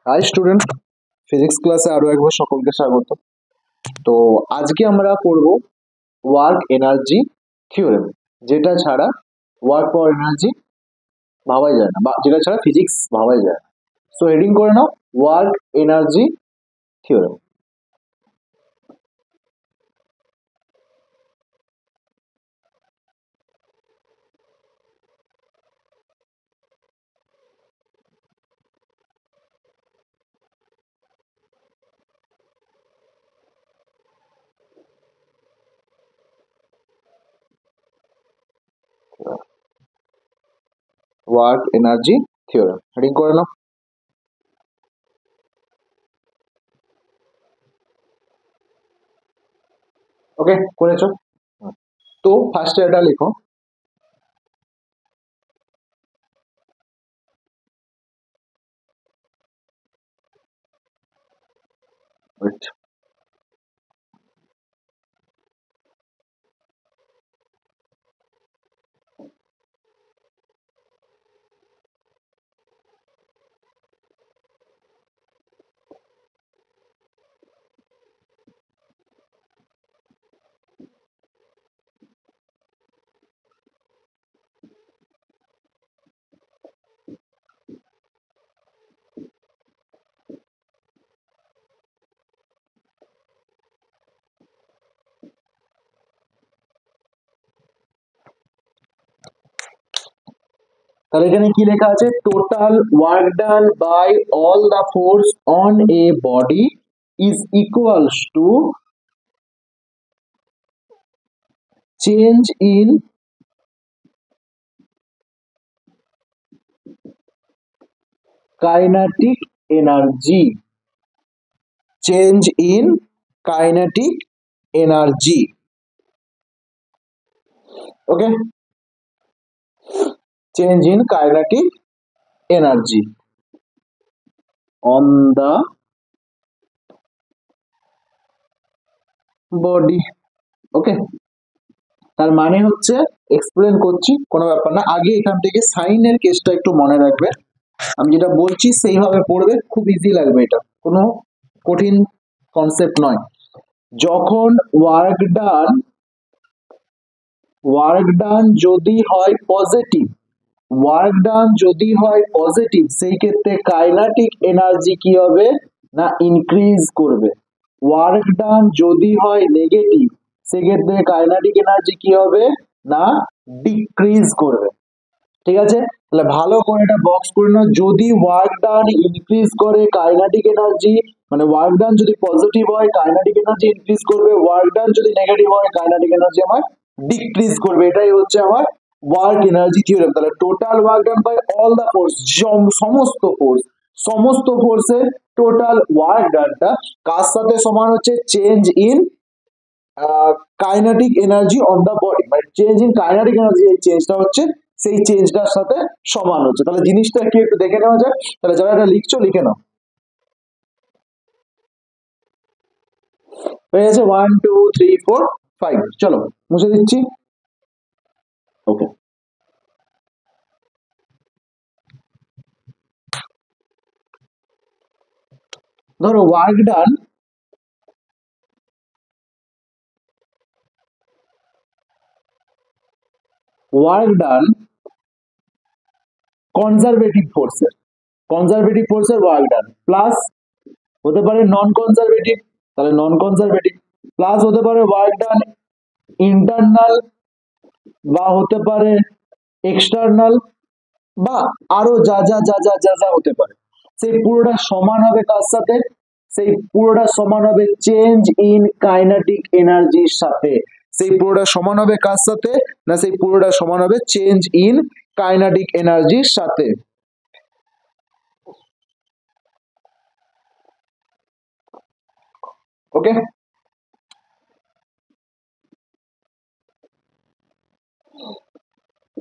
High student, physics ক্লাসে আরো একবার সকলকে স্বাগত। তো আজকে আমরা পড়ব ওয়ার্ক এনার্জি থিওরেম, যেটা ছাড়া ওয়ার্ক পাওয়ার এনার্জি ভাবাই যায় না, বা যেটা ছাড়া ফিজিক্স ভাবাই যায় না। সো হেডিং করে নাও work energy theorem. Work energy theorem heading করে নাও। ওকে, করেছো? তো ফার্স্টে এটা লিখো, wait, তাহলে এখানে কি লেখা আছে? Total work done by all the force on a body is equals to change in kinetic energy, change in kinetic energy. Okay, change in kinetic energy on the body. Okay, তার মানে হচ্ছে, explain করছি, কোনো ব্যাপার না। আগে এখান থেকে সাইনের কেসটা একটু মনে রাখবে, আমি যেটা বলছি সেইভাবে পড়বে, খুব ইজি লাগবে, এটা কোনো কঠিন কনসেপ্ট নয়। যখন ওয়ার্ক ডান যদি হয় পজিটিভ, ওয়ার্ক ডান যদি হয় পজিটিভ, সেই ক্ষেত্রে কাইনেটিক এনার্জি কি হবে না ইনক্রিজ করবে। ওয়ার্ক ডান যদি হয় নেগেটিভ, সেক্ষেত্রে কাইনেটিক এনার্জি কি হবে না ডিক্রিজ করবে। ঠিক আছে, তাহলে ভালো করে এটা বক্স করে নাও। যদি ওয়ার্ক ডান ইনক্রিজ করে কাইনেটিক এনার্জি, মানে ওয়ার্ক ডান যদি পজিটিভ হয় কাইনেটিক এনার্জি ইনক্রিজ করবে, ওয়ার্ক ডান যদি নেগেটিভ হয় কাইনেটিক এনার্জি আমার ডিক্রিজ করবে। এটাই হচ্ছে আমার ওয়ার্ক এনার্জি থিওরেম। তাহলে total work done by all the force, সমস্ত ফোর্সের টোটাল ওয়ার্ক ডানটা কার সাথে সমান হচ্ছে? Change in kinetic energy on the body, মানে চেঞ্জ ইন কাইনেটিক এনার্জি, এই চেঞ্জটা হচ্ছে সেই চেঞ্জটার সাথে সমান হচ্ছে। তাহলে জিনিসটা কি একটু দেখে নেওয়া যাক। তাহলে যারা এটা লিখছো লিখে নাও। হয়ে গেছে 1 2 3 4 5। চলো মুছে দিচ্ছি। ওকে, ধরো ওয়ার্ক ডান কনজারভেটিভ ফোর্সের ওয়ার্ক ডান প্লাস হতে পারে নন কনজারভেটিভ, তাহলে নন কনজারভেটিভ প্লাস হতে পারে ওয়ার্ক ডান ইন্টারনাল, বা হতে পারে এক্সটার্নাল, বা আরো যা যা যা যা যা যা হতে পারে, সেই পুরোটা সমান হবে কার সাথে? সেই পুরোটা সমান হবে চেঞ্জ ইন কাইনেটিক এনার্জির সাথে। সেই পুরোটা সমান হবে কার সাথে না? সেই পুরোটা সমান হবে চেঞ্জ ইন কাইনেটিক এনার্জির সাথে। ওকে,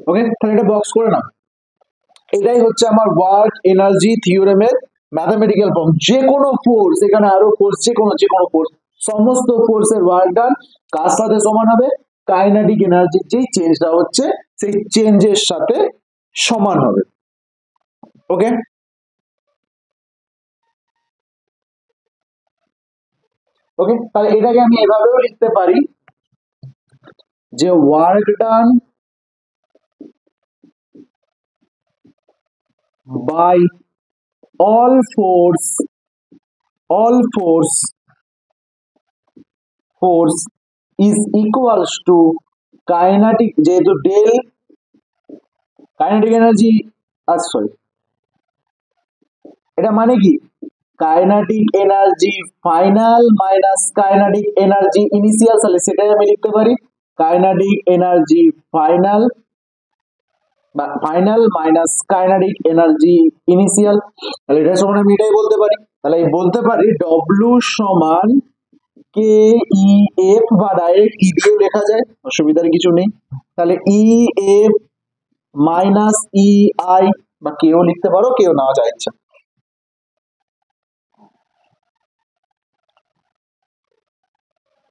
ওকে, তাহলে এটা বক্স করে নাও। এটাই হচ্ছে আমার ওয়ার্ক এনার্জি থিওরেমের ম্যাথমেটিক্যাল ফর্ম। যে কোনো ফোর্স, এখানে আরো ফোর্স, যে কোনো ফোর্স, সমস্ত ফোর্সের ওয়ার্ক ডান কার সাথে সমান হবে? কাইনেটিক এনার্জির যেই চেঞ্জটা হচ্ছে সেই চেঞ্জের সাথে সমান হবে। ওকে, ওকে, তাহলে এটাকে আমি এভাবেও লিখতে পারি যে work done by all force is equals to kinetic, যেহেতু ডেল কাইনেটিক এনার্জি, সরি, এটা মানে কি kinetic energy final minus kinetic energy initial, তাহলে সেটাই আমি লিখতে পারি kinetic energy final minus kinetic energy initial. তাহলে এটা সমান আমি এটাই বলতে পারি, তাহলে বলতে পারি ডব্লিউ সমান কে ই এফ, বা ডাইরেক্ট ই দিয়েও লেখা যায়, অসুবিধার কিছু নেই। তাহলে ই এফ মাইনাস ই আই, বা কেউ লিখতে পারো, কেউ নেওয়া যায় ইচ্ছা।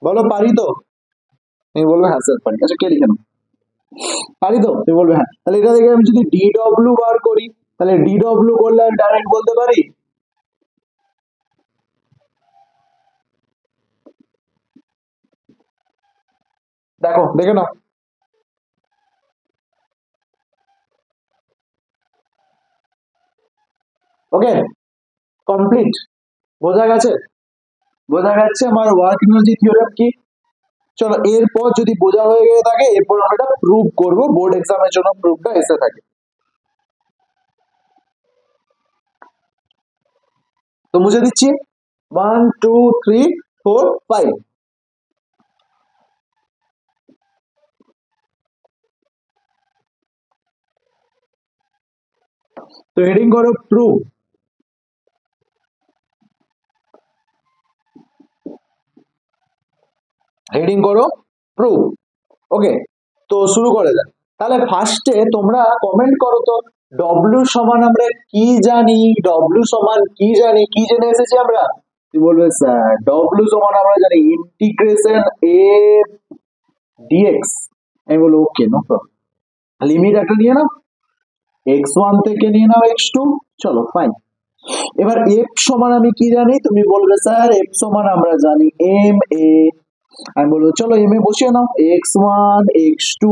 বলো পারি তো, তুমি বলবে হ্যাঁ স্যার পারি। আচ্ছা কে লিখে নাও, পারি তো, তুমি বলবে হ্যাঁ। তাহলে এটা থেকে আমি যদি ডি ডব্লিউ বার করি, তাহলে ডি ডব্লিউ করলে আমি ডাইরেক্ট বলতে পারি দেখো দেখে নাও। ওকে কমপ্লিট, বোঝা গেছে? বোঝা গেছে আমার ওয়ার্ক এনার্জি থিওরেম কি। চলো এরপর যদি বোঝা হয়ে গিয়ে থাকে, এরপর আমরা এটা প্রুভ করবো, বোর্ড এক্সামের জন্য প্রুফটা এসে থাকে। তো মুছে দিচ্ছি, 1 2 3 4 5। তো হেডিং করো প্রুফ, হেডিং করো প্রুফ। ওকে, তো শুরু করে যাক। তাহলে ফার্স্টে তোমরা কমেন্ট করো তো, ডব্লিউ সমান আমরা কি জানি, ডব্লিউ সমান কি জানি, কি জেনে এসেছি আমরা? তুই বলবে স্যার ডব্লিউ সমান আমরা জানি ইন্টিগ্রেশন এ ডিএক্স। আমি বলবো ওকে নো প্রবলেম, লিমিট একটা নিয়ে নাও, x1 থেকে নিয়ে নাও x2, চলো ফাইন। এবার এফ সমান আমি কি জানি, তুমি বলবে স্যার এফ সমান আমরা জানি এম এ। আমি বলবো চলো এম এ বসিয়ে নাও, x1 x2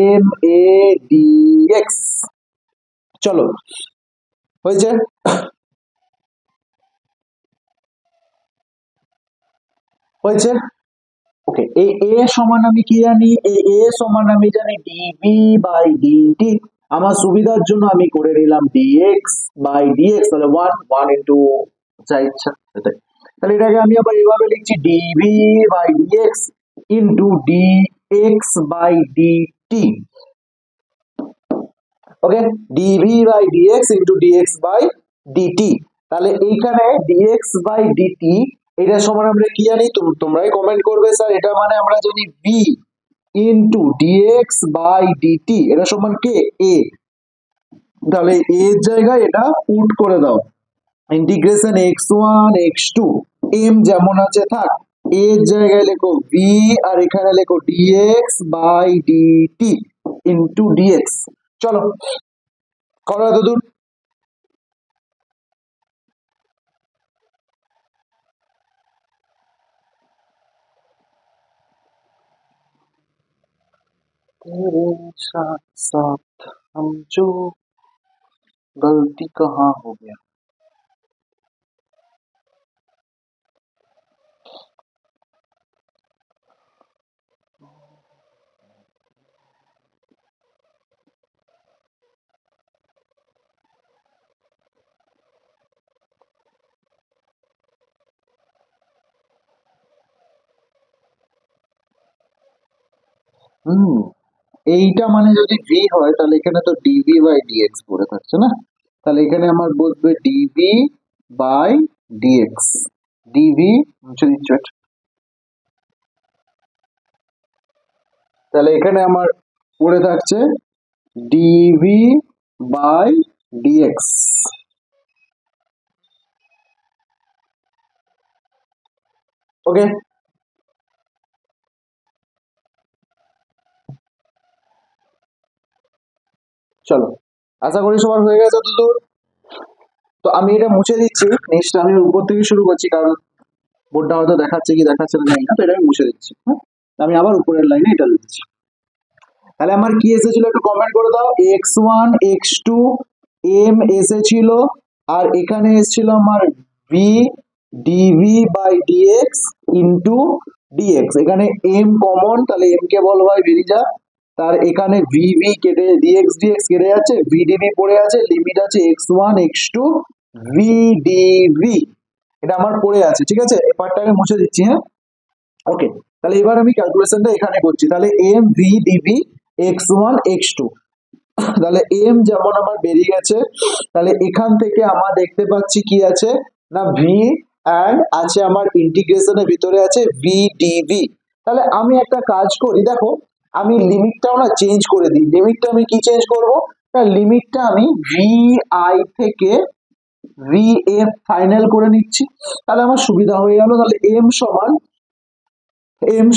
M A dx. চলো হয়েছে। হয়েছে ওকে, এই এ সমান আমি কি জানি, এই এ সমান আমি জানি ডিবি বাই ডিটি। আমার সুবিধার জন্য আমি করে নিলাম ডিএক্স বাই ডিএক্স, তাহলে 1 1 ইন্টু যা ইচ্ছা সেটাই। তাহলে এটাকে আমি আবার এভাবে লিখছি dv by dx into dx by dt. Okay, dv by dx into dx by dt. তাহলে এইখানে ডিএক্স বাই ডিটি এটা সমান আমরা কি জানি, তোমরাই কমেন্ট করবে স্যার এটা মানে আমরা জানি v into dx by dt, এটা সমান কে এ। তাহলে এর জায়গায় এটা পুট করে দাও, ইন্টিগ্রেশন x1 x2 এম যেমন আছে থাক, এর জায়গায় লেখো ভি আর এখানে লেখো dx by dt into dx. চলো করো এতদূর। तेरे साथ साथ हम जो गलती कहाँ हो गया। হুম, এইটা মানে যদি ভি হয় তাহলে এখানে তো ডিভি বাই ডিএক্স পড়ে থাকছে না, তাহলে এখানে আমার বসবে ডিভি বাই ডিএক্স। ডিভি মুছে দিচ্ছ এটা। তাহলে এখানে আমার পড়ে থাকছে ডিভি বাই ডিএক্স। ওকে চলো, আশা করি সবার হয়ে গেছে তো দূর। তো আমি এটা মুছে দিচ্ছি, নেক্সট আমি উপর থেকে শুরু করছি, কারণ বোর্ডটা হয়তো দেখাচ্ছে কি দেখাচ্ছে না জানি না, তো এটা আমি মুছে দিচ্ছি। হ্যাঁ, আমি আবার উপরের লাইনে এটা লিখছি। তাহলে আমার কি এসেছিল একটু কমেন্ট করে দাও। x1 x2 m এসেছিল, আর এখানে এসেছিল আমার v dv by dx into dx। এখানে m কমন, তাহলে m কে বল ভাই বেরিয়ে যা। তার এখানে vv কেটে dx dx কেটে যাচ্ছে, v dv পড়ে আছে, লিমিট আছে x1 x2 v dv। এটা আমার পড়ে আছে, ঠিক আছে, এই পার্টটা আমি মুছে দিচ্ছি। হ্যাঁ, ওকে। তাহলে এবার আমি ক্যালকুলেশনটা এখানে করছি। তাহলে M V DV x1 x2, তাহলে এম যেমন আমার বেরিয়ে গেছে, তাহলে এখান থেকে আমার দেখতে পাচ্ছি কি আছে না ভি, অ্যান্ড আছে আমার ইন্টিগ্রেশনের ভিতরে আছে ভি ডিভি। তাহলে আমি একটা কাজ করি, দেখো আমি লিমিটটাও না চেঞ্জ করে দিই। লিমিটটা আমি কি চেঞ্জ করবো, লিমিটটা আমি ভি আই থেকে ভি এফ ফাইনাল করে নিচ্ছি, তাহলে আমার সুবিধা হয়ে গেল। তাহলে এম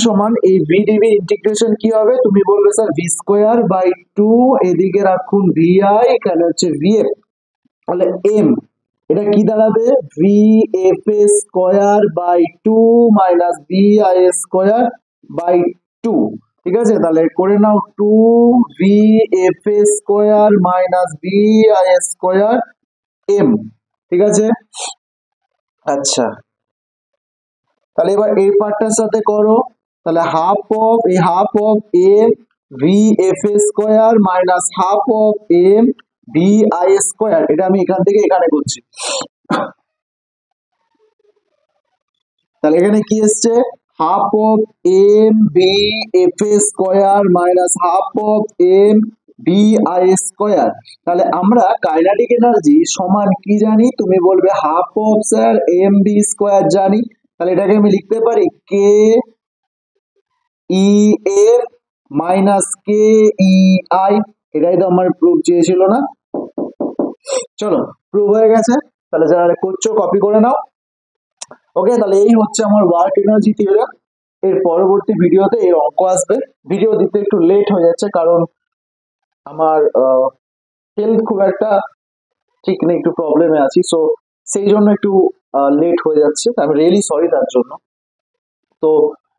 সমান এই ভি ডিভি ইন্টিগ্রেশন কি হবে, তুমি বলবে sir v square by two, এদিকে রাখুন ভি আই, এখানে হচ্ছে ভি এফ। তাহলে এম এটা কি দাঁড়াবে, V F a square by two minus V I square by two. ঠিক আছে, তাহলে করে নাও two V F a square minus V I square M. ঠিক আছে, আচ্ছা, তাহলে এবার এই পার্টটার সাথে করো। তাহলে half of M V F square minus half of M V I square, এটা আমি এখান থেকে এখানে করছি। তাহলে এখানে কি এসছে, half of M V F square minus half of M V I square. তাহলে আমরা কাইনেটিক এনার্জি সমান কি জানি, তুমি বলবে half of sir M V square জানি। তাহলে এটাকে আমি লিখতে পারি K E F minus K E I. এটাই তো আমার প্রুফ চেয়েছিল না। চলো, প্রুফ হয়ে গেছে। তাহলে যারা করছো কপি করে নাও। ওকে, তাহলে এই হচ্ছে আমার ওয়ার্ক এনার্জি থিওরেম। এর পরবর্তী ভিডিওতে এর অঙ্ক আসবে। ভিডিও দিতে একটু লেট হয়ে যাচ্ছে, কারণ আমার হেলথ খুব একটা ঠিক নেই, একটু প্রবলেমে আছি, সো সেই জন্য একটু লেট হয়ে যাচ্ছে। আমি রিয়েলি সরি তার জন্য। তো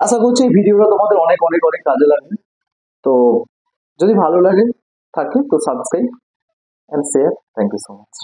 আশা করছি এই ভিডিওটা তোমাদের অনেক অনেক অনেক কাজে লাগবে। তো যদি ভালো লাগে থাকে তো subscribe and share. Thank you so much.